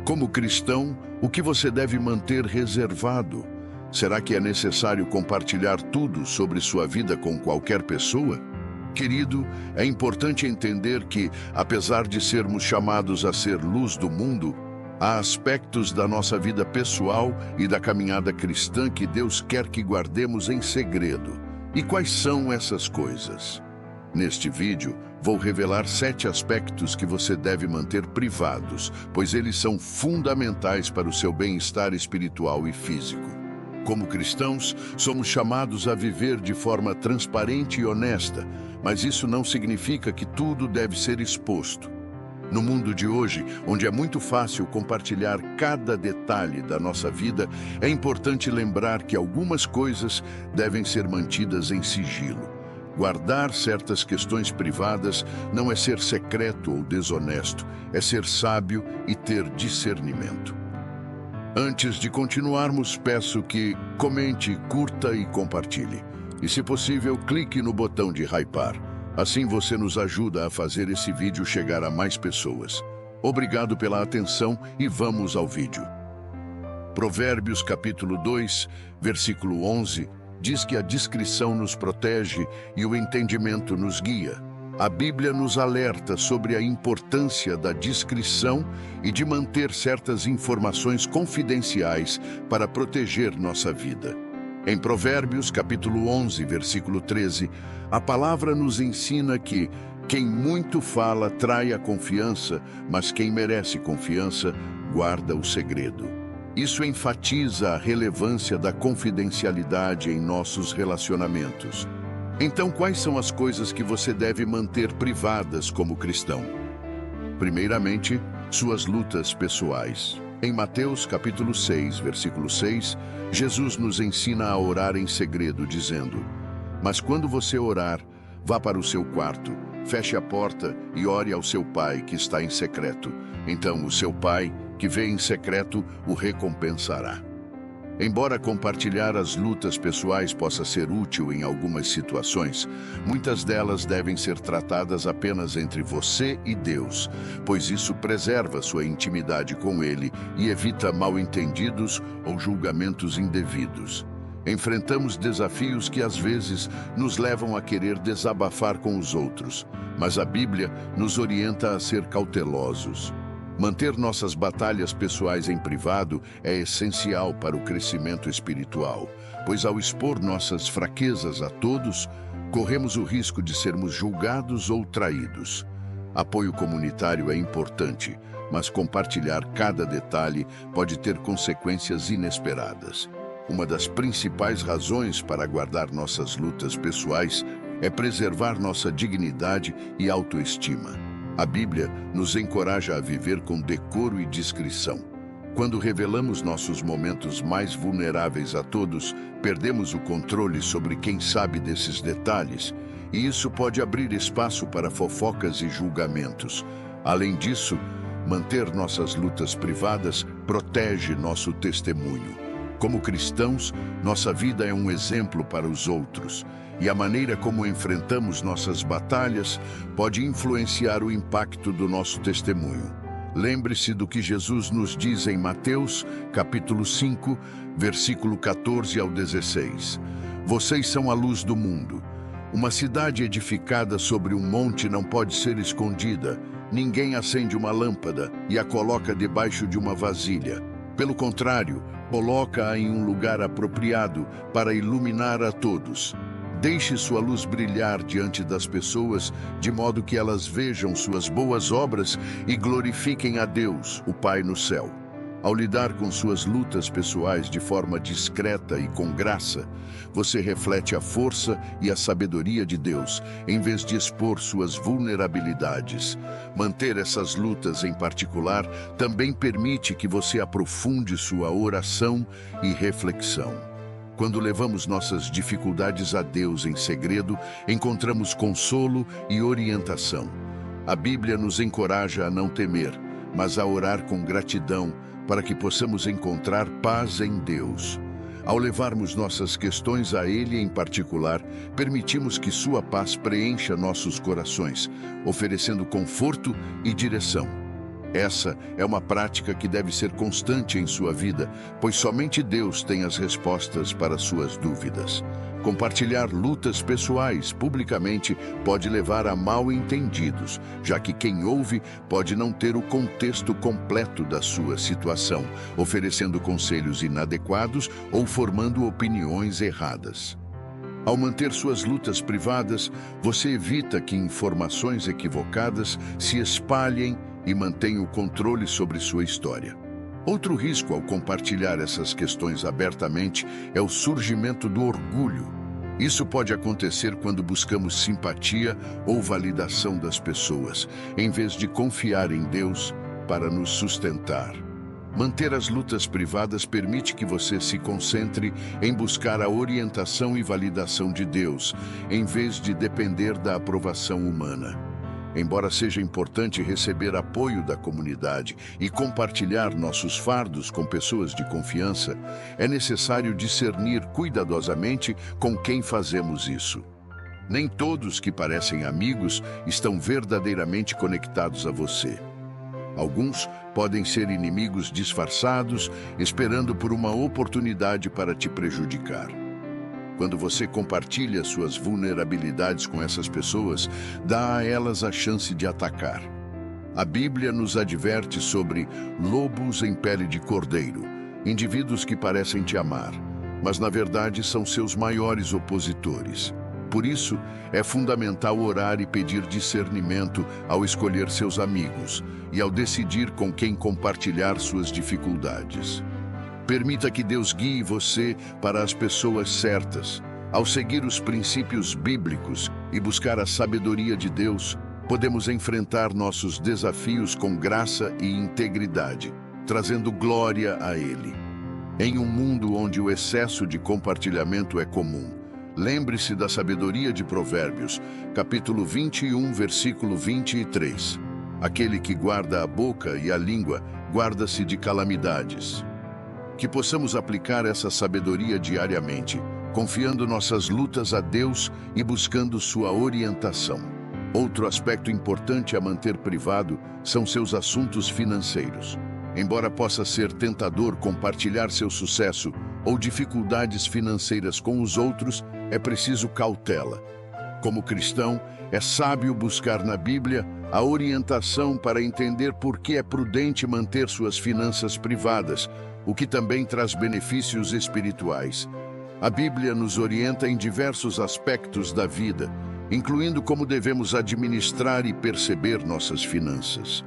Como cristão, o que você deve manter reservado? Será que é necessário compartilhar tudo sobre sua vida com qualquer pessoa? Querido, é importante entender que, apesar de sermos chamados a ser luz do mundo, há aspectos da nossa vida pessoal e da caminhada cristã que Deus quer que guardemos em segredo. E quais são essas coisas? Neste vídeo, vou revelar 7 aspectos que você deve manter privados, pois eles são fundamentais para o seu bem-estar espiritual e físico. Como cristãos, somos chamados a viver de forma transparente e honesta, mas isso não significa que tudo deve ser exposto. No mundo de hoje, onde é muito fácil compartilhar cada detalhe da nossa vida, é importante lembrar que algumas coisas devem ser mantidas em sigilo. Guardar certas questões privadas não é ser secreto ou desonesto, é ser sábio e ter discernimento. Antes de continuarmos, peço que comente, curta e compartilhe. E, se possível, clique no botão de hypar. Assim você nos ajuda a fazer esse vídeo chegar a mais pessoas. Obrigado pela atenção e vamos ao vídeo. Provérbios capítulo 2, versículo 11, diz que a discrição nos protege e o entendimento nos guia. A Bíblia nos alerta sobre a importância da discrição e de manter certas informações confidenciais para proteger nossa vida. Em Provérbios, capítulo 11, versículo 13, a palavra nos ensina que quem muito fala trai a confiança, mas quem merece confiança guarda o segredo. Isso enfatiza a relevância da confidencialidade em nossos relacionamentos. Então, quais são as coisas que você deve manter privadas como cristão? Primeiramente, suas lutas pessoais. Em Mateus capítulo 6, versículo 6, Jesus nos ensina a orar em segredo, dizendo: "Mas quando você orar, vá para o seu quarto, feche a porta e ore ao seu pai que está em secreto. Então o seu pai, que vê em secreto, o recompensará." Embora compartilhar as lutas pessoais possa ser útil em algumas situações, muitas delas devem ser tratadas apenas entre você e Deus, pois isso preserva sua intimidade com Ele e evita mal-entendidos ou julgamentos indevidos. Enfrentamos desafios que às vezes nos levam a querer desabafar com os outros, mas a Bíblia nos orienta a ser cautelosos. Manter nossas batalhas pessoais em privado é essencial para o crescimento espiritual, pois ao expor nossas fraquezas a todos, corremos o risco de sermos julgados ou traídos. Apoio comunitário é importante, mas compartilhar cada detalhe pode ter consequências inesperadas. Uma das principais razões para guardar nossas lutas pessoais é preservar nossa dignidade e autoestima. A Bíblia nos encoraja a viver com decoro e discrição. Quando revelamos nossos momentos mais vulneráveis a todos, perdemos o controle sobre quem sabe desses detalhes, e isso pode abrir espaço para fofocas e julgamentos. Além disso, manter nossas lutas privadas protege nosso testemunho. Como cristãos, nossa vida é um exemplo para os outros, e a maneira como enfrentamos nossas batalhas pode influenciar o impacto do nosso testemunho. Lembre-se do que Jesus nos diz em Mateus, capítulo 5, versículo 14 ao 16. Vocês são a luz do mundo. Uma cidade edificada sobre um monte não pode ser escondida. Ninguém acende uma lâmpada e a coloca debaixo de uma vasilha. Pelo contrário, coloca-a em um lugar apropriado para iluminar a todos. Deixe sua luz brilhar diante das pessoas, de modo que elas vejam suas boas obras e glorifiquem a Deus, o Pai no céu. Ao lidar com suas lutas pessoais de forma discreta e com graça, você reflete a força e a sabedoria de Deus, em vez de expor suas vulnerabilidades. Manter essas lutas em particular também permite que você aprofunde sua oração e reflexão. Quando levamos nossas dificuldades a Deus em segredo, encontramos consolo e orientação. A Bíblia nos encoraja a não temer, mas a orar com gratidão para que possamos encontrar paz em Deus. Ao levarmos nossas questões a Ele em particular, permitimos que sua paz preencha nossos corações, oferecendo conforto e direção. Essa é uma prática que deve ser constante em sua vida, pois somente Deus tem as respostas para suas dúvidas. Compartilhar lutas pessoais publicamente pode levar a mal-entendidos, já que quem ouve pode não ter o contexto completo da sua situação, oferecendo conselhos inadequados ou formando opiniões erradas. Ao manter suas lutas privadas, você evita que informações equivocadas se espalhem e mantenha o controle sobre sua história. Outro risco ao compartilhar essas questões abertamente é o surgimento do orgulho. Isso pode acontecer quando buscamos simpatia ou validação das pessoas, em vez de confiar em Deus para nos sustentar. Manter as lutas privadas permite que você se concentre em buscar a orientação e validação de Deus, em vez de depender da aprovação humana. Embora seja importante receber apoio da comunidade e compartilhar nossos fardos com pessoas de confiança, é necessário discernir cuidadosamente com quem fazemos isso. Nem todos que parecem amigos estão verdadeiramente conectados a você. Alguns podem ser inimigos disfarçados, esperando por uma oportunidade para te prejudicar. Quando você compartilha suas vulnerabilidades com essas pessoas, dá a elas a chance de atacar. A Bíblia nos adverte sobre lobos em pele de cordeiro, indivíduos que parecem te amar, mas na verdade são seus maiores opositores. Por isso, é fundamental orar e pedir discernimento ao escolher seus amigos e ao decidir com quem compartilhar suas dificuldades. Permita que Deus guie você para as pessoas certas. Ao seguir os princípios bíblicos e buscar a sabedoria de Deus, podemos enfrentar nossos desafios com graça e integridade, trazendo glória a Ele. Em um mundo onde o excesso de compartilhamento é comum, lembre-se da sabedoria de Provérbios, capítulo 21, versículo 23. Aquele que guarda a boca e a língua, guarda-se de calamidades. Que possamos aplicar essa sabedoria diariamente, confiando nossas lutas a Deus e buscando sua orientação. Outro aspecto importante a manter privado são seus assuntos financeiros. Embora possa ser tentador compartilhar seu sucesso ou dificuldades financeiras com os outros, é preciso cautela. Como cristão, é sábio buscar na Bíblia a orientação para entender por que é prudente manter suas finanças privadas, o que também traz benefícios espirituais. A Bíblia nos orienta em diversos aspectos da vida, incluindo como devemos administrar e perceber nossas finanças.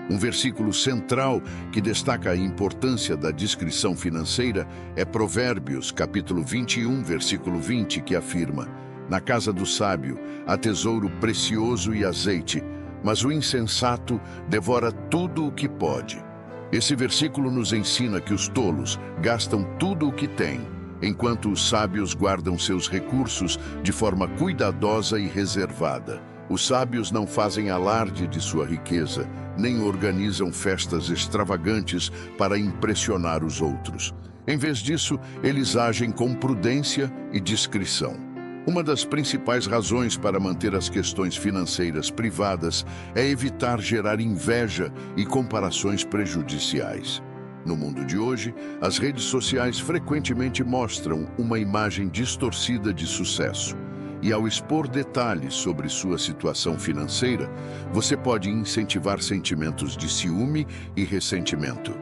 Um versículo central que destaca a importância da discrição financeira é Provérbios, capítulo 21, versículo 20, que afirma: "Na casa do sábio há tesouro precioso e azeite, mas o insensato devora tudo o que pode." Esse versículo nos ensina que os tolos gastam tudo o que têm, enquanto os sábios guardam seus recursos de forma cuidadosa e reservada. Os sábios não fazem alarde de sua riqueza, nem organizam festas extravagantes para impressionar os outros. Em vez disso, eles agem com prudência e discrição. Uma das principais razões para manter as questões financeiras privadas é evitar gerar inveja e comparações prejudiciais. No mundo de hoje, as redes sociais frequentemente mostram uma imagem distorcida de sucesso. E ao expor detalhes sobre sua situação financeira, você pode incentivar sentimentos de ciúme e ressentimento.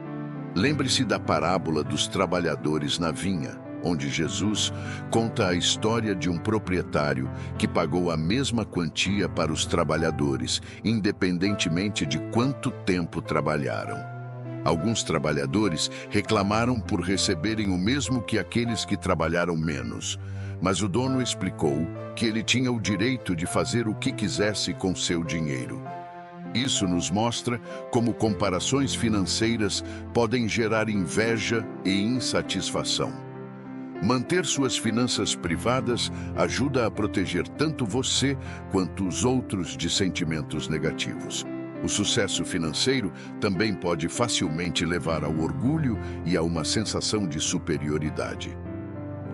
Lembre-se da parábola dos trabalhadores na vinha, onde Jesus conta a história de um proprietário que pagou a mesma quantia para os trabalhadores, independentemente de quanto tempo trabalharam. Alguns trabalhadores reclamaram por receberem o mesmo que aqueles que trabalharam menos, mas o dono explicou que ele tinha o direito de fazer o que quisesse com seu dinheiro. Isso nos mostra como comparações financeiras podem gerar inveja e insatisfação. Manter suas finanças privadas ajuda a proteger tanto você quanto os outros de sentimentos negativos. O sucesso financeiro também pode facilmente levar ao orgulho e a uma sensação de superioridade.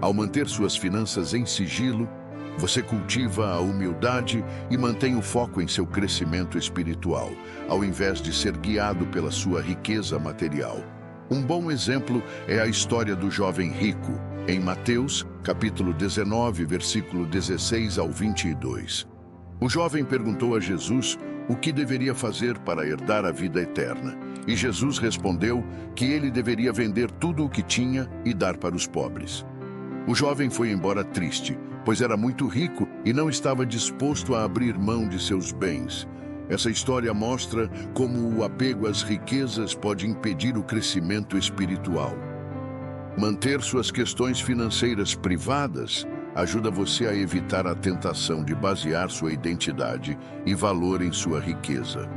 Ao manter suas finanças em sigilo, Você cultiva a humildade e mantém o foco em seu crescimento espiritual, ao invés de ser guiado pela sua riqueza material. Um bom exemplo é a história do jovem rico, em Mateus, capítulo 19, versículo 16 ao 22. O jovem perguntou a Jesus o que deveria fazer para herdar a vida eterna. E Jesus respondeu que ele deveria vender tudo o que tinha e dar para os pobres. O jovem foi embora triste, pois era muito rico e não estava disposto a abrir mão de seus bens. Essa história mostra como o apego às riquezas pode impedir o crescimento espiritual. Manter suas questões financeiras privadas ajuda você a evitar a tentação de basear sua identidade e valor em sua riqueza.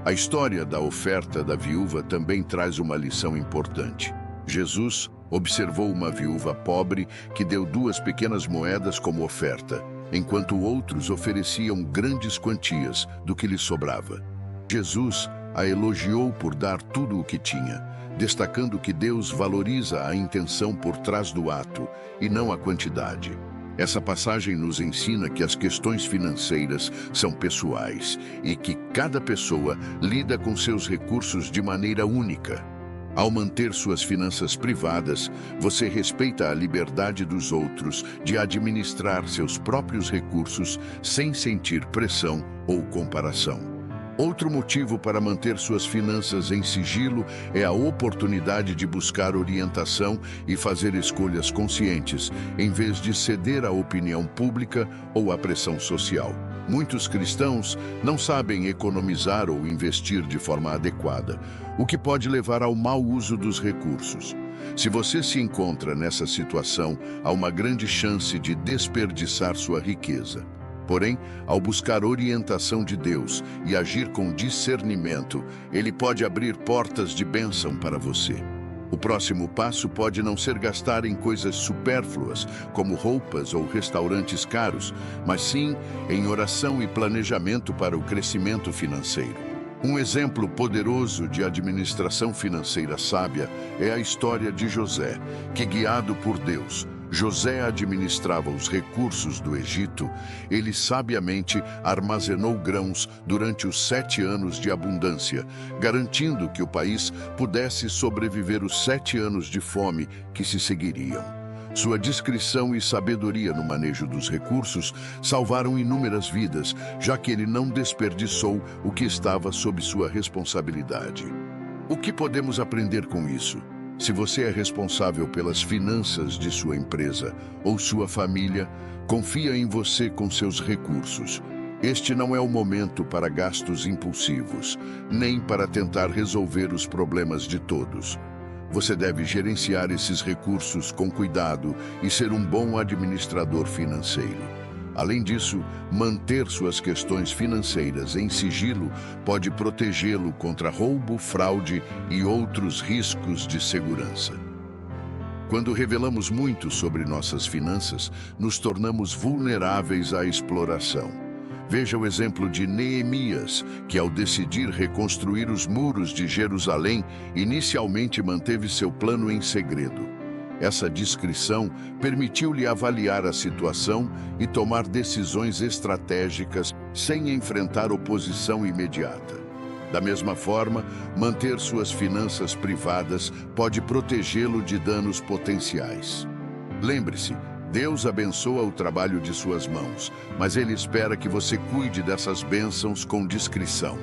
A história da oferta da viúva também traz uma lição importante. Jesus observou uma viúva pobre que deu 2 pequenas moedas como oferta, enquanto outros ofereciam grandes quantias do que lhe sobrava. Jesus a elogiou por dar tudo o que tinha, destacando que Deus valoriza a intenção por trás do ato e não a quantidade. Essa passagem nos ensina que as questões financeiras são pessoais e que cada pessoa lida com seus recursos de maneira única. Ao manter suas finanças privadas, você respeita a liberdade dos outros de administrar seus próprios recursos sem sentir pressão ou comparação. Outro motivo para manter suas finanças em sigilo é a oportunidade de buscar orientação e fazer escolhas conscientes, em vez de ceder à opinião pública ou à pressão social. Muitos cristãos não sabem economizar ou investir de forma adequada, o que pode levar ao mau uso dos recursos. Se você se encontra nessa situação, há uma grande chance de desperdiçar sua riqueza. Porém, ao buscar orientação de Deus e agir com discernimento, Ele pode abrir portas de bênção para você. O próximo passo pode não ser gastar em coisas supérfluas, como roupas ou restaurantes caros, mas sim em oração e planejamento para o crescimento financeiro. Um exemplo poderoso de administração financeira sábia é a história de José, que, guiado por Deus, José administrava os recursos do Egito. Ele sabiamente armazenou grãos durante os 7 anos de abundância, garantindo que o país pudesse sobreviver os 7 anos de fome que se seguiriam. Sua discrição e sabedoria no manejo dos recursos salvaram inúmeras vidas, já que ele não desperdiçou o que estava sob sua responsabilidade. O que podemos aprender com isso? Se você é responsável pelas finanças de sua empresa ou sua família, confia em você com seus recursos. Este não é o momento para gastos impulsivos, nem para tentar resolver os problemas de todos. Você deve gerenciar esses recursos com cuidado e ser um bom administrador financeiro. Além disso, manter suas questões financeiras em sigilo pode protegê-lo contra roubo, fraude e outros riscos de segurança. Quando revelamos muito sobre nossas finanças, nos tornamos vulneráveis à exploração. Veja o exemplo de Neemias, que ao decidir reconstruir os muros de Jerusalém, inicialmente manteve seu plano em segredo. Essa discrição permitiu-lhe avaliar a situação e tomar decisões estratégicas sem enfrentar oposição imediata. Da mesma forma, manter suas finanças privadas pode protegê-lo de danos potenciais. Lembre-se, Deus abençoa o trabalho de suas mãos, mas Ele espera que você cuide dessas bênçãos com discrição.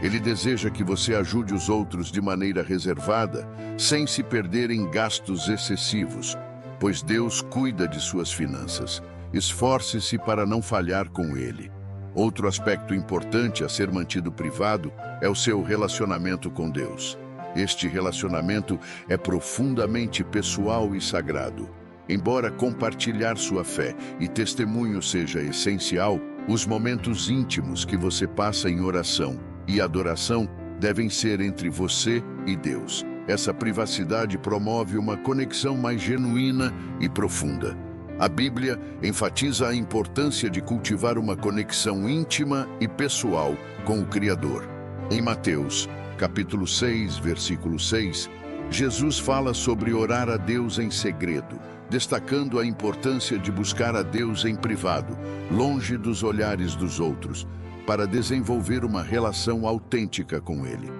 Ele deseja que você ajude os outros de maneira reservada, sem se perder em gastos excessivos, pois Deus cuida de suas finanças. Esforce-se para não falhar com Ele. Outro aspecto importante a ser mantido privado é o seu relacionamento com Deus. Este relacionamento é profundamente pessoal e sagrado. Embora compartilhar sua fé e testemunho seja essencial, os momentos íntimos que você passa em oração e adoração devem ser entre você e Deus. Essa privacidade promove uma conexão mais genuína e profunda. A Bíblia enfatiza a importância de cultivar uma conexão íntima e pessoal com o Criador. Em Mateus, capítulo 6, versículo 6, Jesus fala sobre orar a Deus em segredo, destacando a importância de buscar a Deus em privado, longe dos olhares dos outros, para desenvolver uma relação autêntica com Ele.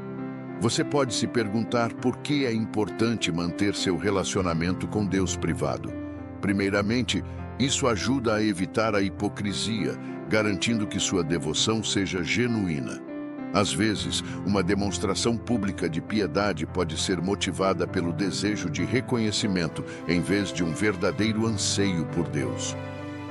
Você pode se perguntar por que é importante manter seu relacionamento com Deus privado. Primeiramente, isso ajuda a evitar a hipocrisia, garantindo que sua devoção seja genuína. Às vezes, uma demonstração pública de piedade pode ser motivada pelo desejo de reconhecimento, em vez de um verdadeiro anseio por Deus.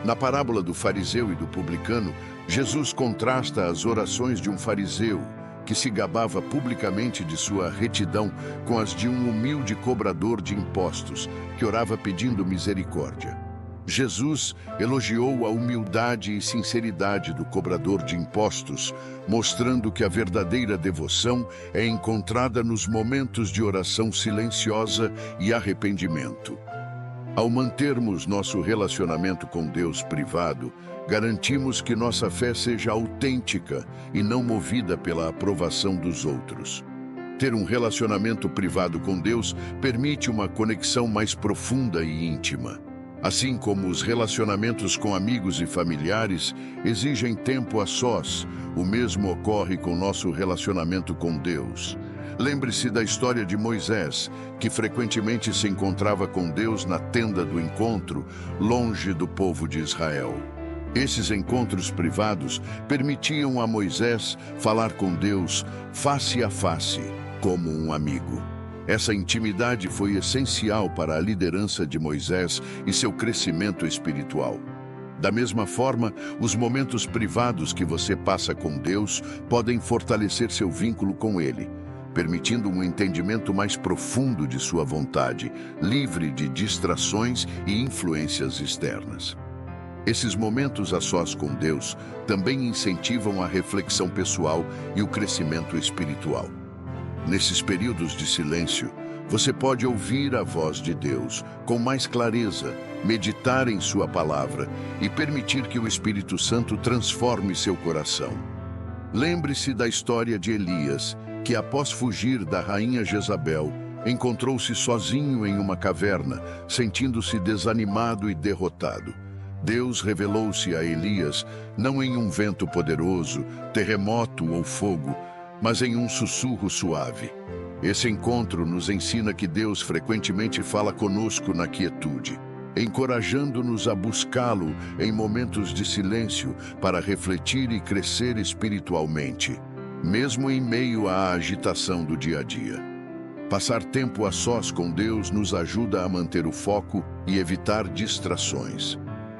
Na parábola do fariseu e do publicano, Jesus contrasta as orações de um fariseu, que se gabava publicamente de sua retidão, com as de um humilde cobrador de impostos, que orava pedindo misericórdia. Jesus elogiou a humildade e sinceridade do cobrador de impostos, mostrando que a verdadeira devoção é encontrada nos momentos de oração silenciosa e arrependimento. Ao mantermos nosso relacionamento com Deus privado, garantimos que nossa fé seja autêntica e não movida pela aprovação dos outros. Ter um relacionamento privado com Deus permite uma conexão mais profunda e íntima. Assim como os relacionamentos com amigos e familiares exigem tempo a sós, o mesmo ocorre com nosso relacionamento com Deus. Lembre-se da história de Moisés, que frequentemente se encontrava com Deus na tenda do encontro, longe do povo de Israel. Esses encontros privados permitiam a Moisés falar com Deus face a face, como um amigo. Essa intimidade foi essencial para a liderança de Moisés e seu crescimento espiritual. Da mesma forma, os momentos privados que você passa com Deus podem fortalecer seu vínculo com Ele, permitindo um entendimento mais profundo de sua vontade, livre de distrações e influências externas. Esses momentos a sós com Deus também incentivam a reflexão pessoal e o crescimento espiritual. Nesses períodos de silêncio, você pode ouvir a voz de Deus com mais clareza, meditar em sua palavra e permitir que o Espírito Santo transforme seu coração. Lembre-se da história de Elias, que após fugir da rainha Jezabel, encontrou-se sozinho em uma caverna, sentindo-se desanimado e derrotado. Deus revelou-se a Elias não em um vento poderoso, terremoto ou fogo, mas em um sussurro suave. Esse encontro nos ensina que Deus frequentemente fala conosco na quietude, encorajando-nos a buscá-lo em momentos de silêncio para refletir e crescer espiritualmente, mesmo em meio à agitação do dia a dia. Passar tempo a sós com Deus nos ajuda a manter o foco e evitar distrações.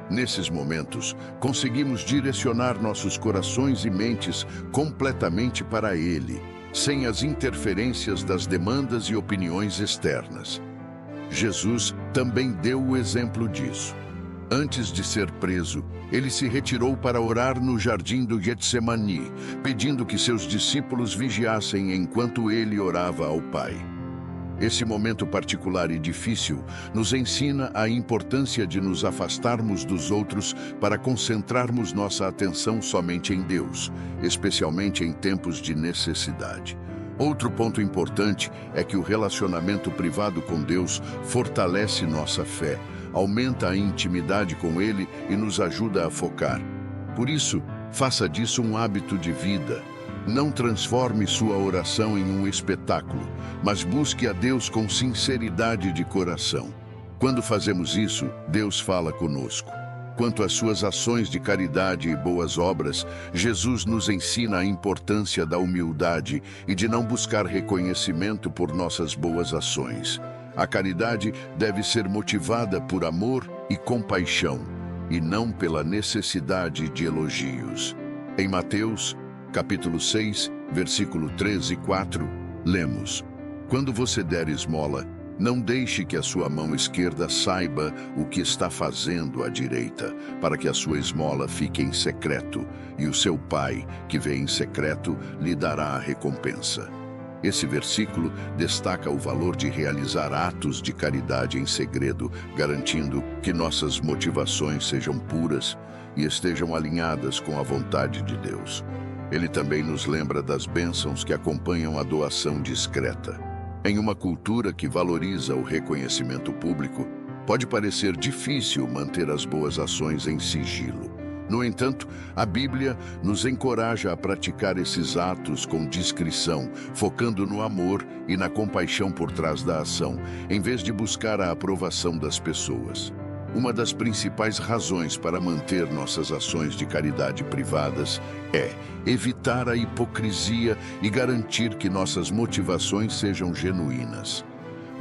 Nesses momentos, conseguimos direcionar nossos corações e mentes completamente para Ele, sem as interferências das demandas e opiniões externas. Jesus também deu o exemplo disso. Antes de ser preso, ele se retirou para orar no jardim do Getsemani, pedindo que seus discípulos vigiassem enquanto ele orava ao Pai. Esse momento particular e difícil nos ensina a importância de nos afastarmos dos outros para concentrarmos nossa atenção somente em Deus, especialmente em tempos de necessidade. Outro ponto importante é que o relacionamento privado com Deus fortalece nossa fé, aumenta a intimidade com Ele e nos ajuda a focar. Por isso, faça disso um hábito de vida. Não transforme sua oração em um espetáculo, mas busque a Deus com sinceridade de coração. Quando fazemos isso, Deus fala conosco. Quanto às suas ações de caridade e boas obras, Jesus nos ensina a importância da humildade e de não buscar reconhecimento por nossas boas ações. A caridade deve ser motivada por amor e compaixão, e não pela necessidade de elogios. Em Mateus, capítulo 6, versículo 3 e 4, lemos: Quando você der esmola, não deixe que a sua mão esquerda saiba o que está fazendo a direita, para que a sua esmola fique em secreto, e o seu Pai, que vê em secreto, lhe dará a recompensa. Esse versículo destaca o valor de realizar atos de caridade em segredo, garantindo que nossas motivações sejam puras e estejam alinhadas com a vontade de Deus. Ele também nos lembra das bênçãos que acompanham a doação discreta. Em uma cultura que valoriza o reconhecimento público, pode parecer difícil manter as boas ações em sigilo. No entanto, a Bíblia nos encoraja a praticar esses atos com discrição, focando no amor e na compaixão por trás da ação, em vez de buscar a aprovação das pessoas. Uma das principais razões para manter nossas ações de caridade privadas é evitar a hipocrisia e garantir que nossas motivações sejam genuínas.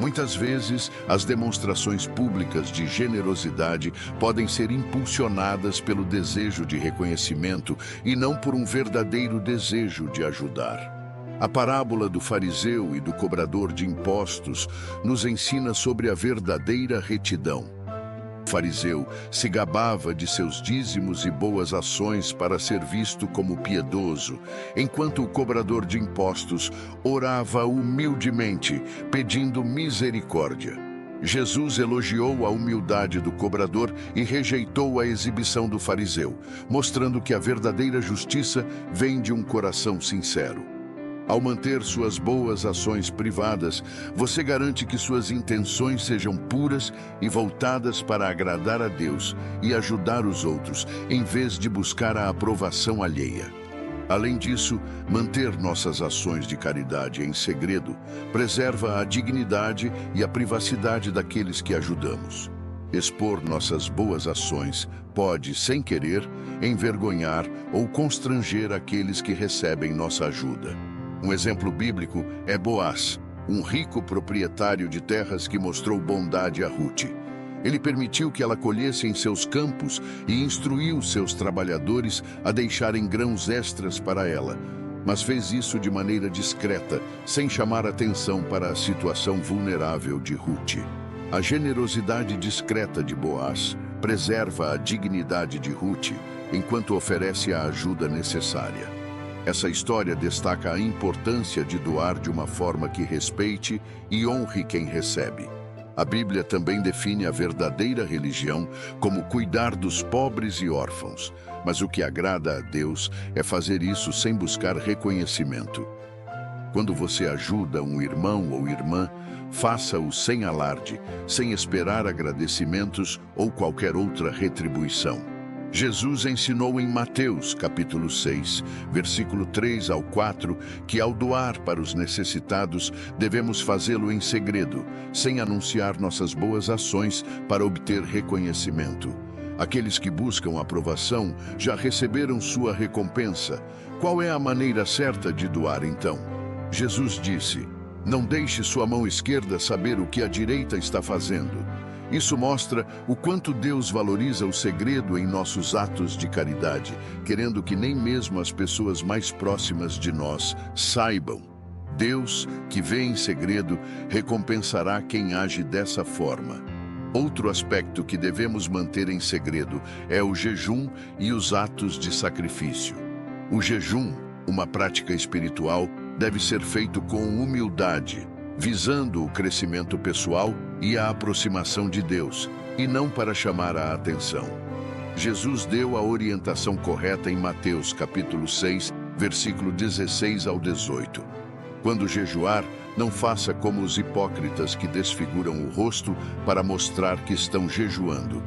Muitas vezes, as demonstrações públicas de generosidade podem ser impulsionadas pelo desejo de reconhecimento e não por um verdadeiro desejo de ajudar. A parábola do fariseu e do cobrador de impostos nos ensina sobre a verdadeira retidão. O fariseu se gabava de seus dízimos e boas ações para ser visto como piedoso, enquanto o cobrador de impostos orava humildemente, pedindo misericórdia. Jesus elogiou a humildade do cobrador e rejeitou a exibição do fariseu, mostrando que a verdadeira justiça vem de um coração sincero. Ao manter suas boas ações privadas, você garante que suas intenções sejam puras e voltadas para agradar a Deus e ajudar os outros, em vez de buscar a aprovação alheia. Além disso, manter nossas ações de caridade em segredo preserva a dignidade e a privacidade daqueles que ajudamos. Expor nossas boas ações pode, sem querer, envergonhar ou constranger aqueles que recebem nossa ajuda. Um exemplo bíblico é Boaz, um rico proprietário de terras que mostrou bondade a Ruth. Ele permitiu que ela colhesse em seus campos e instruiu seus trabalhadores a deixarem grãos extras para ela, mas fez isso de maneira discreta, sem chamar atenção para a situação vulnerável de Ruth. A generosidade discreta de Boaz preserva a dignidade de Ruth, enquanto oferece a ajuda necessária. Essa história destaca a importância de doar de uma forma que respeite e honre quem recebe. A Bíblia também define a verdadeira religião como cuidar dos pobres e órfãos, mas o que agrada a Deus é fazer isso sem buscar reconhecimento. Quando você ajuda um irmão ou irmã, faça-o sem alarde, sem esperar agradecimentos ou qualquer outra retribuição. Jesus ensinou em Mateus, capítulo 6, versículo 3 ao 4, que ao doar para os necessitados, devemos fazê-lo em segredo, sem anunciar nossas boas ações para obter reconhecimento. Aqueles que buscam aprovação já receberam sua recompensa. Qual é a maneira certa de doar, então? Jesus disse: "Não deixe sua mão esquerda saber o que a direita está fazendo." Isso mostra o quanto Deus valoriza o segredo em nossos atos de caridade, querendo que nem mesmo as pessoas mais próximas de nós saibam. Deus, que vê em segredo, recompensará quem age dessa forma. Outro aspecto que devemos manter em segredo é o jejum e os atos de sacrifício. O jejum, uma prática espiritual, deve ser feito com humildade, visando o crescimento pessoal e a aproximação de Deus, e não para chamar a atenção. Jesus deu a orientação correta em Mateus capítulo 6, versículo 16 ao 18. Quando jejuar, não faça como os hipócritas que desfiguram o rosto para mostrar que estão jejuando.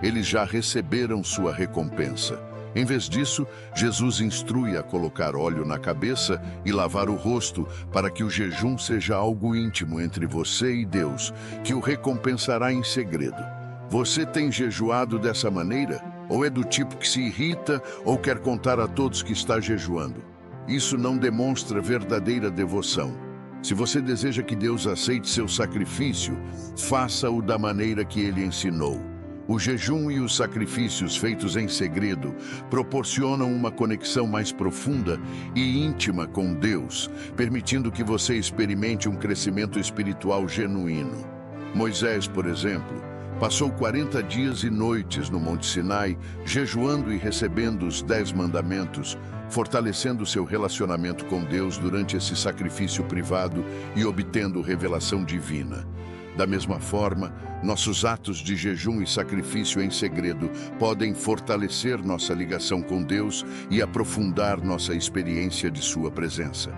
Eles já receberam sua recompensa. Em vez disso, Jesus instrui a colocar óleo na cabeça e lavar o rosto para que o jejum seja algo íntimo entre você e Deus, que o recompensará em segredo. Você tem jejuado dessa maneira? Ou é do tipo que se irrita ou quer contar a todos que está jejuando? Isso não demonstra verdadeira devoção. Se você deseja que Deus aceite seu sacrifício, faça-o da maneira que Ele ensinou. O jejum e os sacrifícios feitos em segredo proporcionam uma conexão mais profunda e íntima com Deus, permitindo que você experimente um crescimento espiritual genuíno. Moisés, por exemplo, passou 40 dias e noites no Monte Sinai, jejuando e recebendo os 10 mandamentos, fortalecendo seu relacionamento com Deus durante esse sacrifício privado e obtendo revelação divina. Da mesma forma, nossos atos de jejum e sacrifício em segredo podem fortalecer nossa ligação com Deus e aprofundar nossa experiência de sua presença.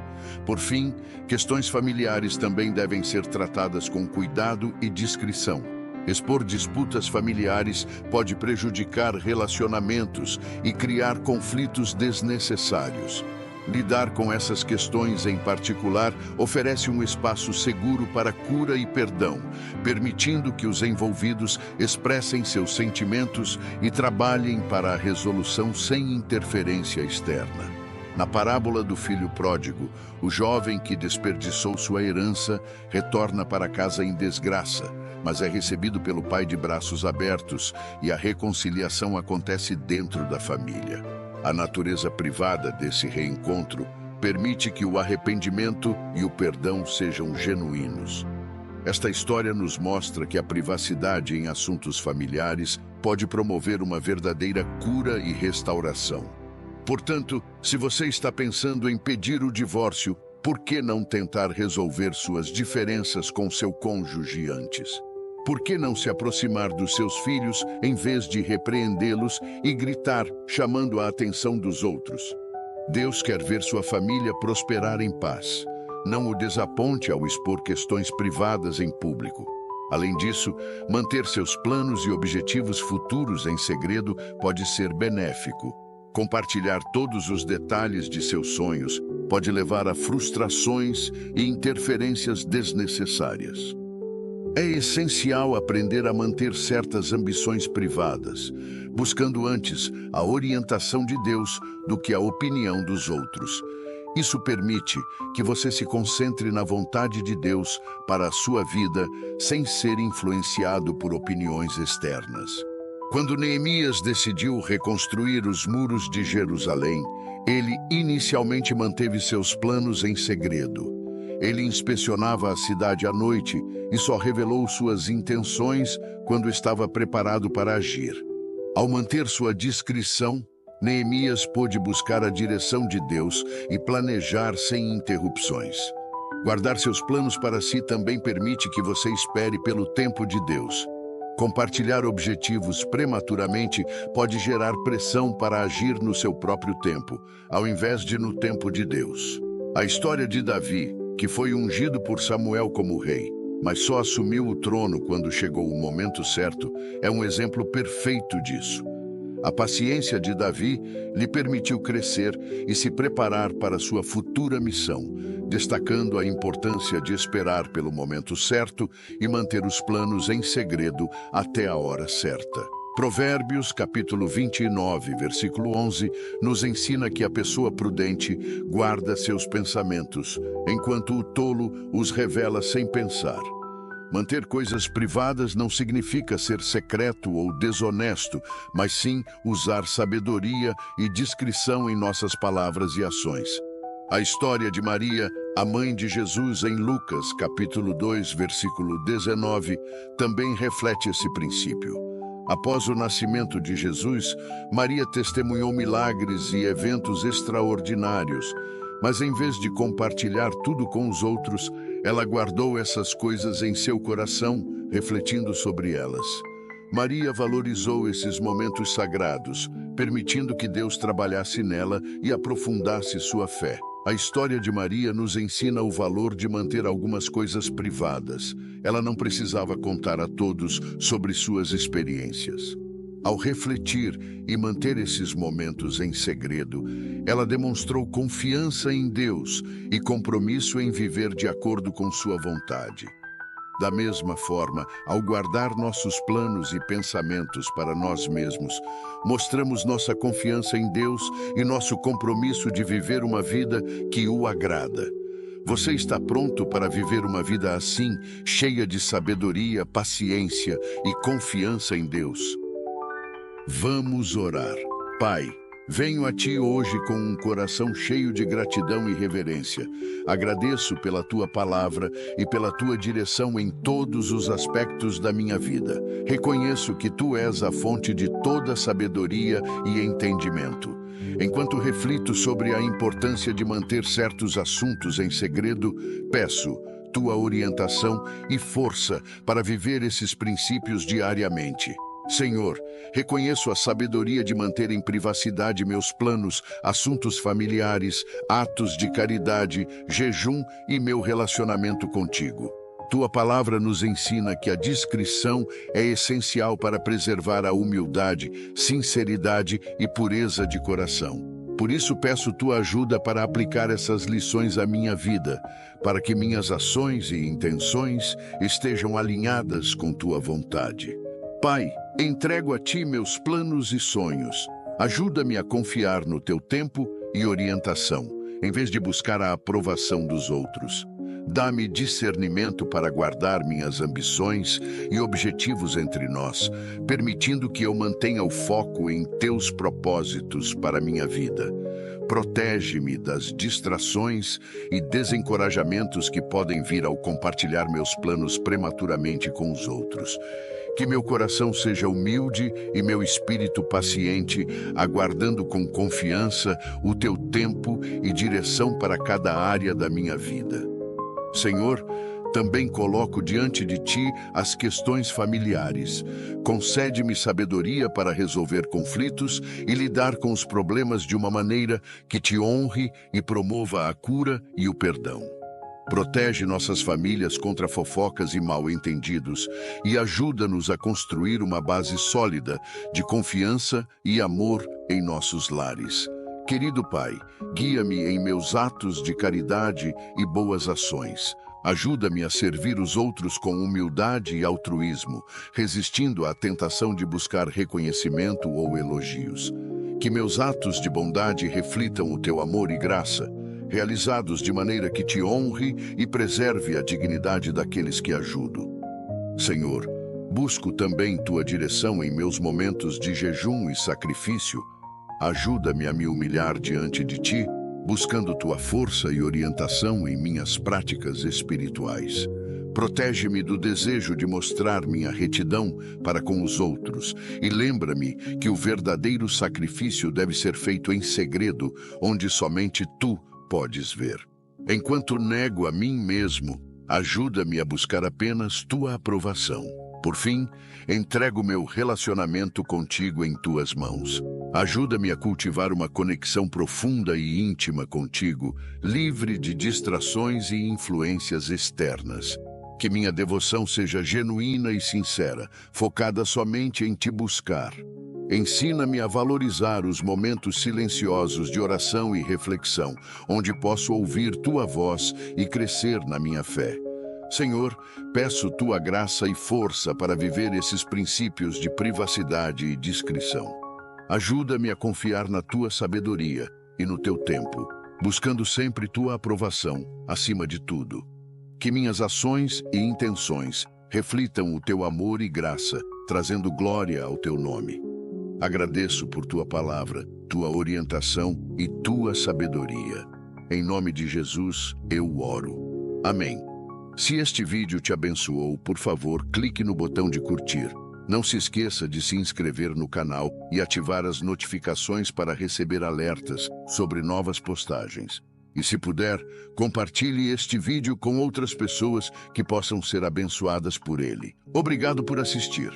Por fim, questões familiares também devem ser tratadas com cuidado e discrição. Expor disputas familiares pode prejudicar relacionamentos e criar conflitos desnecessários. Lidar com essas questões em particular oferece um espaço seguro para cura e perdão, permitindo que os envolvidos expressem seus sentimentos e trabalhem para a resolução sem interferência externa. Na parábola do filho pródigo, o jovem que desperdiçou sua herança retorna para casa em desgraça, mas é recebido pelo pai de braços abertos e a reconciliação acontece dentro da família. A natureza privada desse reencontro permite que o arrependimento e o perdão sejam genuínos. Esta história nos mostra que a privacidade em assuntos familiares pode promover uma verdadeira cura e restauração. Portanto, se você está pensando em pedir o divórcio, por que não tentar resolver suas diferenças com seu cônjuge antes? Por que não se aproximar dos seus filhos em vez de repreendê-los e gritar, chamando a atenção dos outros? Deus quer ver sua família prosperar em paz. Não o desaponte ao expor questões privadas em público. Além disso, manter seus planos e objetivos futuros em segredo pode ser benéfico. Compartilhar todos os detalhes de seus sonhos pode levar a frustrações e interferências desnecessárias. É essencial aprender a manter certas ambições privadas, buscando antes a orientação de Deus do que a opinião dos outros. Isso permite que você se concentre na vontade de Deus para a sua vida sem ser influenciado por opiniões externas. Quando Neemias decidiu reconstruir os muros de Jerusalém, ele inicialmente manteve seus planos em segredo. Ele inspecionava a cidade à noite e só revelou suas intenções quando estava preparado para agir. Ao manter sua discrição, Neemias pôde buscar a direção de Deus e planejar sem interrupções. Guardar seus planos para si também permite que você espere pelo tempo de Deus. Compartilhar objetivos prematuramente pode gerar pressão para agir no seu próprio tempo, ao invés de no tempo de Deus. A história de Davi, que foi ungido por Samuel como rei, mas só assumiu o trono quando chegou o momento certo, é um exemplo perfeito disso. A paciência de Davi lhe permitiu crescer e se preparar para sua futura missão, destacando a importância de esperar pelo momento certo e manter os planos em segredo até a hora certa. Provérbios, capítulo 29, versículo 11, nos ensina que a pessoa prudente guarda seus pensamentos, enquanto o tolo os revela sem pensar. Manter coisas privadas não significa ser secreto ou desonesto, mas sim usar sabedoria e discrição em nossas palavras e ações. A história de Maria, a mãe de Jesus, em Lucas, capítulo 2, versículo 19, também reflete esse princípio. Após o nascimento de Jesus, Maria testemunhou milagres e eventos extraordinários, mas em vez de compartilhar tudo com os outros, ela guardou essas coisas em seu coração, refletindo sobre elas. Maria valorizou esses momentos sagrados, permitindo que Deus trabalhasse nela e aprofundasse sua fé. A história de Maria nos ensina o valor de manter algumas coisas privadas. Ela não precisava contar a todos sobre suas experiências. Ao refletir e manter esses momentos em segredo, ela demonstrou confiança em Deus e compromisso em viver de acordo com sua vontade. Da mesma forma, ao guardar nossos planos e pensamentos para nós mesmos, mostramos nossa confiança em Deus e nosso compromisso de viver uma vida que o agrada. Você está pronto para viver uma vida assim, cheia de sabedoria, paciência e confiança em Deus? Vamos orar. Pai, venho a Ti hoje com um coração cheio de gratidão e reverência. Agradeço pela Tua palavra e pela Tua direção em todos os aspectos da minha vida. Reconheço que Tu és a fonte de toda sabedoria e entendimento. Enquanto reflito sobre a importância de manter certos assuntos em segredo, peço: tua orientação e força para viver esses princípios diariamente. Senhor, reconheço a sabedoria de manter em privacidade meus planos, assuntos familiares, atos de caridade, jejum e meu relacionamento contigo. Tua palavra nos ensina que a discrição é essencial para preservar a humildade, sinceridade e pureza de coração. Por isso peço tua ajuda para aplicar essas lições à minha vida, para que minhas ações e intenções estejam alinhadas com tua vontade. Pai, entrego a ti meus planos e sonhos. Ajuda-me a confiar no teu tempo e orientação, em vez de buscar a aprovação dos outros. Dá-me discernimento para guardar minhas ambições e objetivos entre nós, permitindo que eu mantenha o foco em teus propósitos para minha vida. Protege-me das distrações e desencorajamentos que podem vir ao compartilhar meus planos prematuramente com os outros. Que meu coração seja humilde e meu espírito paciente, aguardando com confiança o teu tempo e direção para cada área da minha vida. Senhor, também coloco diante de ti as questões familiares. Concede-me sabedoria para resolver conflitos e lidar com os problemas de uma maneira que te honre e promova a cura e o perdão. Protege nossas famílias contra fofocas e mal-entendidos e ajuda-nos a construir uma base sólida de confiança e amor em nossos lares. Querido Pai, guia-me em meus atos de caridade e boas ações. Ajuda-me a servir os outros com humildade e altruísmo, resistindo à tentação de buscar reconhecimento ou elogios. Que meus atos de bondade reflitam o teu amor e graça, realizados de maneira que te honre e preserve a dignidade daqueles que ajudo. Senhor, busco também tua direção em meus momentos de jejum e sacrifício. Ajuda-me a me humilhar diante de ti, buscando tua força e orientação em minhas práticas espirituais. Protege-me do desejo de mostrar minha retidão para com os outros e lembra-me que o verdadeiro sacrifício deve ser feito em segredo, onde somente tu podes ver. Enquanto nego a mim mesmo, ajuda-me a buscar apenas tua aprovação. Por fim, entrego meu relacionamento contigo em tuas mãos. Ajuda-me a cultivar uma conexão profunda e íntima contigo, livre de distrações e influências externas. Que minha devoção seja genuína e sincera, focada somente em te buscar. Ensina-me a valorizar os momentos silenciosos de oração e reflexão, onde posso ouvir tua voz e crescer na minha fé. Senhor, peço tua graça e força para viver esses princípios de privacidade e discrição. Ajuda-me a confiar na tua sabedoria e no teu tempo, buscando sempre tua aprovação, acima de tudo. Que minhas ações e intenções reflitam o teu amor e graça, trazendo glória ao teu nome. Agradeço por tua palavra, tua orientação e tua sabedoria. Em nome de Jesus, eu oro. Amém. Se este vídeo te abençoou, por favor, clique no botão de curtir. Não se esqueça de se inscrever no canal e ativar as notificações para receber alertas sobre novas postagens. E se puder, compartilhe este vídeo com outras pessoas que possam ser abençoadas por ele. Obrigado por assistir.